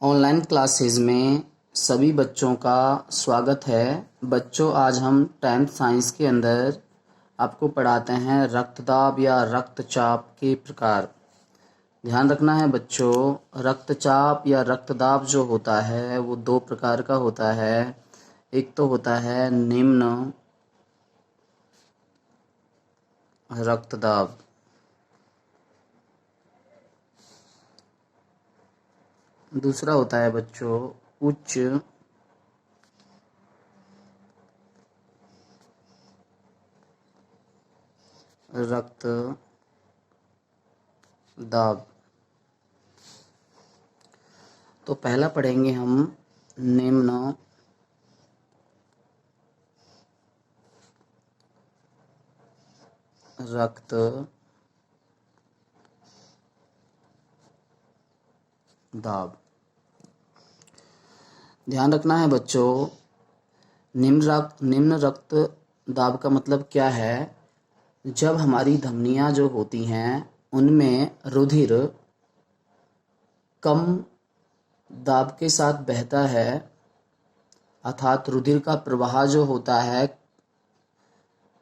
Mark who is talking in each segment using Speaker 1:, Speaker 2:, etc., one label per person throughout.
Speaker 1: Online classes में सभी बच्चों का स्वागत है। बच्चों, आज हम 10th साइंस के अंदर आपको पढ़ाते हैं रक्तदाब या रक्तचाप के प्रकार। ध्यान रखना है बच्चों, रक्तचाप या रक्तदाब जो होता है वो दो प्रकार का होता है। एक तो होता है निम्न रक्तदाब, दूसरा होता है बच्चों उच्च रक्तदाब। तो पहला पढ़ेंगे हम निम्न रक्तदाब। ध्यान रखना है बच्चों, निम्न रक्तदाब का मतलब क्या है। जब हमारी धमनियां जो होती हैं उनमें रुधिर कम दाब के साथ बहता है, अर्थात रुधिर का प्रवाह जो होता है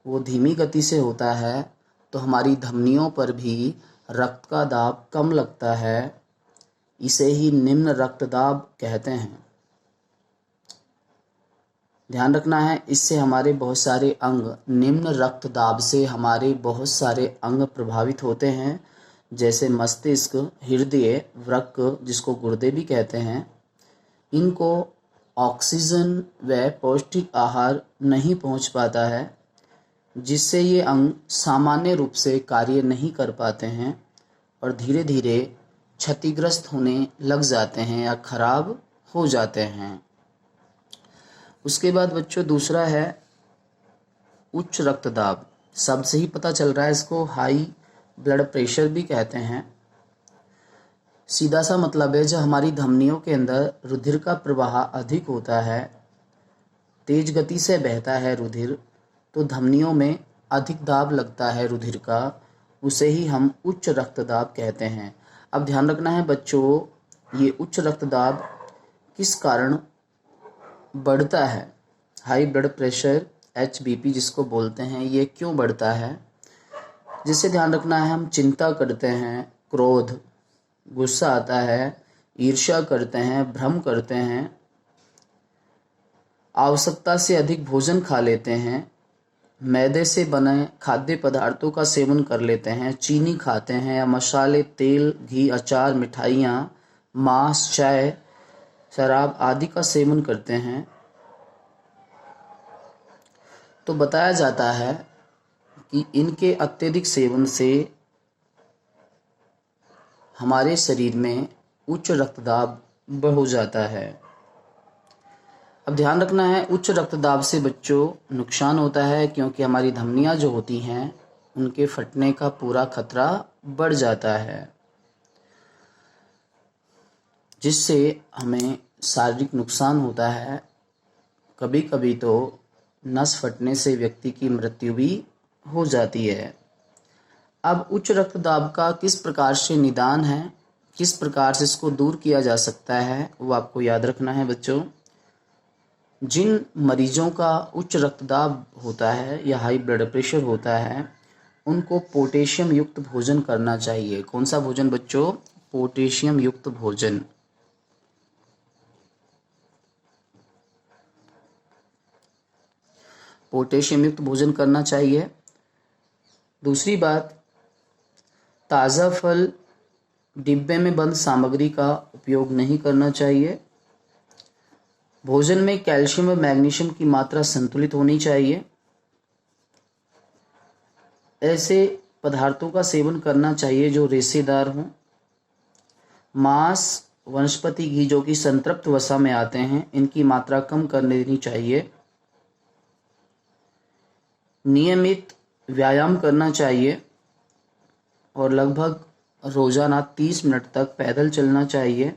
Speaker 1: वो धीमी गति से होता है, तो हमारी धमनियों पर भी रक्त का दाब कम लगता है। इसे ही निम्न रक्तदाब कहते हैं। ध्यान रखना है, इससे हमारे बहुत सारे अंग, निम्न रक्तदाब से हमारे बहुत सारे अंग प्रभावित होते हैं, जैसे मस्तिष्क, हृदय, वृक्क जिसको गुर्दे भी कहते हैं। इनको ऑक्सीजन व पौष्टिक आहार नहीं पहुंच पाता है, जिससे ये अंग सामान्य रूप से कार्य नहीं कर पाते हैं और धीरे धीरे क्षतिग्रस्त होने लग जाते हैं या खराब हो जाते हैं। उसके बाद बच्चों दूसरा है उच्च रक्तदाब। शब्द से ही पता चल रहा है, इसको हाई ब्लड प्रेशर भी कहते हैं। सीधा सा मतलब है जब हमारी धमनियों के अंदर रुधिर का प्रवाह अधिक होता है, तेज गति से बहता है रुधिर, तो धमनियों में अधिक दाब लगता है रुधिर का, उसे ही हम उच्च रक्तदाब कहते हैं। अब ध्यान रखना है बच्चों, ये उच्च रक्तदाब किस कारण बढ़ता है। हाई ब्लड प्रेशर HBP जिसको बोलते हैं, ये क्यों बढ़ता है। जिससे ध्यान रखना है, हम चिंता करते हैं, क्रोध, गुस्सा आता है, ईर्ष्या करते हैं, भ्रम करते हैं, आवश्यकता से अधिक भोजन खा लेते हैं, मैदे से बने खाद्य पदार्थों का सेवन कर लेते हैं, चीनी खाते हैं या मसाले, तेल, घी, अचार, मिठाइयाँ, मांस, चाय, शराब आदि का सेवन करते हैं। तो बताया जाता है कि इनके अत्यधिक सेवन से हमारे शरीर में उच्च रक्तदाब हो जाता है। अब ध्यान रखना है, उच्च रक्तदाब से बच्चों नुकसान होता है, क्योंकि हमारी धमनियां जो होती हैं उनके फटने का पूरा खतरा बढ़ जाता है, जिससे हमें शारीरिक नुकसान होता है। कभी कभी तो नस फटने से व्यक्ति की मृत्यु भी हो जाती है। अब उच्च रक्तदाब का किस प्रकार से निदान है, किस प्रकार से इसको दूर किया जा सकता है, वो आपको याद रखना है बच्चों। जिन मरीजों का उच्च रक्तदाब होता है या हाई ब्लड प्रेशर होता है, उनको पोटेशियम युक्त भोजन करना चाहिए। कौन सा भोजन बच्चों? पोटेशियम युक्त भोजन। पोटेशियम युक्त भोजन करना चाहिए। दूसरी बात, ताज़ा फल, डिब्बे में बंद सामग्री का उपयोग नहीं करना चाहिए। भोजन में कैल्शियम और मैग्नीशियम की मात्रा संतुलित होनी चाहिए। ऐसे पदार्थों का सेवन करना चाहिए जो रेशेदार हों। मांस, वनस्पति घी जो कि संतृप्त वसा में आते हैं, इनकी मात्रा कम कर देनी चाहिए। नियमित व्यायाम करना चाहिए और लगभग रोजाना 30 मिनट तक पैदल चलना चाहिए।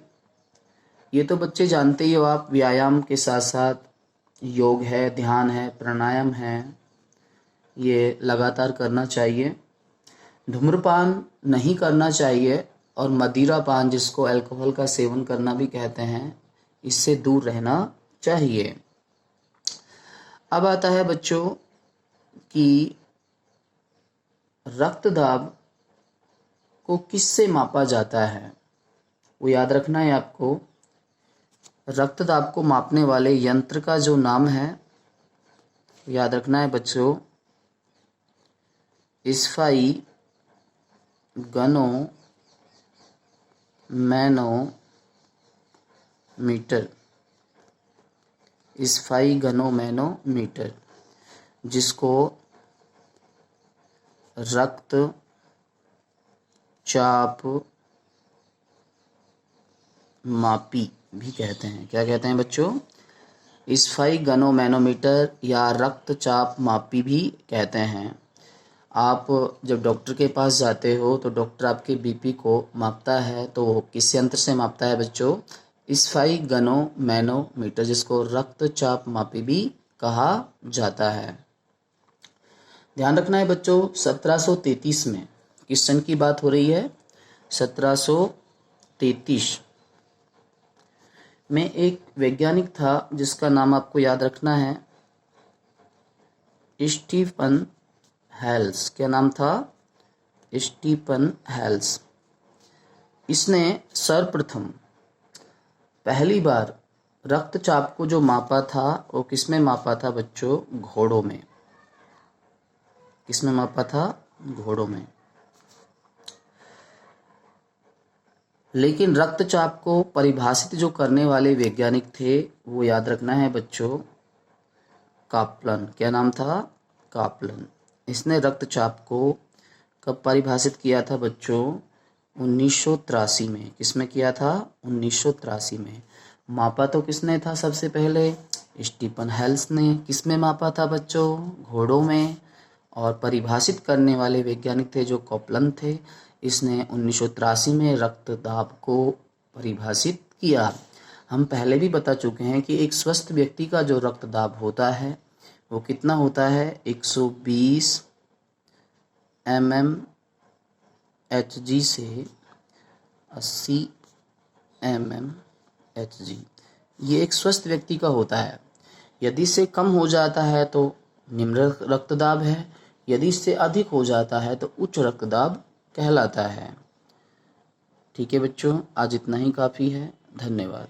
Speaker 1: ये तो बच्चे जानते ही हो आप, व्यायाम के साथ साथ योग है, ध्यान है, प्राणायाम है, ये लगातार करना चाहिए। धूम्रपान नहीं करना चाहिए और मदिरा पान, जिसको अल्कोहल का सेवन करना भी कहते हैं, इससे दूर रहना चाहिए। अब आता है बच्चों कि रक्त दाब को किससे मापा जाता है। वो याद रखना है आपको। रक्त दाब को मापने वाले यंत्र का जो नाम है, याद रखना है बच्चों, स्फाई गनो मैनोमीटर। स्फाई गनो मैनोमीटर, जिसको रक्त चाप मापी भी कहते हैं। क्या कहते हैं बच्चों? स्फाई गनो मैनोमीटर या रक्तचाप मापी भी कहते हैं। आप जब डॉक्टर के पास जाते हो तो डॉक्टर आपके बीपी को मापता है, तो वो किस यंत्र से मापता है बच्चों? स्फाई गनो मैनोमीटर, जिसको रक्तचाप मापी भी कहा जाता है। ध्यान रखना है बच्चों, 1733 में किस सन की बात हो रही है? 1733 में एक वैज्ञानिक था जिसका नाम आपको याद रखना है, स्टीफन हेल्स। क्या नाम था? Stephen Hales. इसने सर्वप्रथम पहली बार रक्तचाप को जो मापा था वो किसमें मापा था बच्चों? घोड़ों में। किसमें मापा था? घोड़ों में। लेकिन रक्तचाप को परिभाषित जो करने वाले वैज्ञानिक थे, वो याद रखना है बच्चों, काप्लन। क्या नाम था? काप्लन। इसने रक्तचाप को कब परिभाषित किया था बच्चों? 1983 में। किसमें किया था? 1983 में। मापा तो किसने था सबसे पहले? स्टीफन हेल्स ने। किसमें मापा था बच्चों? घोड़ों में। और परिभाषित करने वाले वैज्ञानिक थे जो काप्लन थे। इसने 1983 में रक्तदाब को परिभाषित किया। हम पहले भी बता चुके हैं कि एक स्वस्थ व्यक्ति का जो रक्तदाब होता है वो कितना होता है? 120 mmHg से 80 mmHg। ये एक स्वस्थ व्यक्ति का होता है। यदि इससे कम हो जाता है तो निम्न रक्तदाब है, यदि इससे अधिक हो जाता है तो उच्च रक्तदाब कहलाता है। ठीक है बच्चों, आज इतना ही काफ़ी है। धन्यवाद।